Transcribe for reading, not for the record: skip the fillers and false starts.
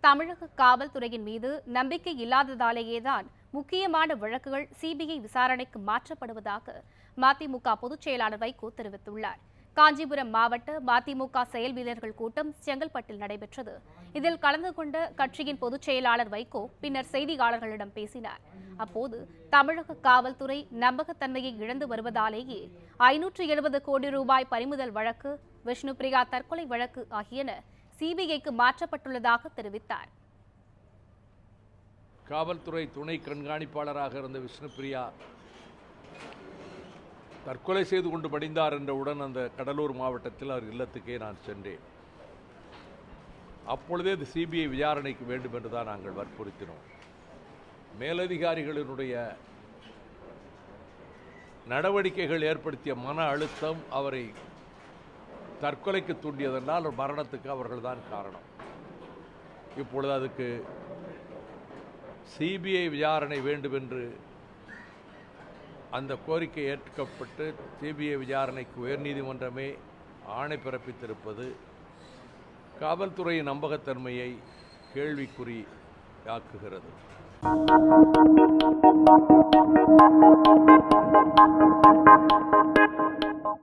தமிழக காவல்துறையின் மீது நம்பிக்கை இல்லாததாலேயேதான் முக்கியமான வழக்குகள் சிபிஐ விசாரணைக்கு மாற்றப்படுவதாக மதிமுக பொதுச் செயலாளர் வைகோ தெரிவித்துள்ளார். காஞ்சிபுரம் மாவட்ட மதிமுக செயல் வீரர்கள் கூட்டம் செங்கல்பட்டில் நடைபெற்றது. இதில் கலந்து கொண்ட கட்சியின் பொதுச் செயலாளர் வைகோ பின்னர் செய்தியாளர்களிடம் பேசினார். அப்போது தமிழக காவல்துறை நம்பகத்தன்மையை இழந்து வருவதாலேயே 570 கோடி ரூபாய் பறிமுதல் வழக்கு, விஷ்ணுபிரியா தற்கொலை வழக்கு ஆகியன சிபிஐக்கு மாற்றப்பட்டுள்ளதாக தெரிவித்தார். காவல்துறை துணை கண்காணிப்பாளராக இருந்த விஷ்ணுபிரியா தற்கொலை செய்து கொண்டு படிந்தார் என்றவுடன் அந்த கடலூர் மாவட்டத்தில் அவர் இல்லத்துக்கே நான் சென்றேன். அப்பொழுதே அது சிபிஐ விசாரணைக்கு வேண்டும் என்று தான் நாங்கள் வற்புறுத்தினோம். மேலதிகாரிகளினுடைய நடவடிக்கைகள் ஏற்படுத்திய மன அழுத்தம் அவரை தற்கொலைக்கு தூண்டியதென்றால் மரணத்துக்கு அவர்கள்தான் காரணம். இப்பொழுது அதுக்கு சிபிஐ விசாரணை வேண்டும் என்று அந்த கோரிக்கை ஏற்கப்பட்டு சிபிஐ விசாரணைக்கு உயர்நீதிமன்றமே ஆணை பிறப்பித்திருப்பது காவல்துறையின் நம்பகத்தன்மையை கேள்விக்குறியாக்குகிறது.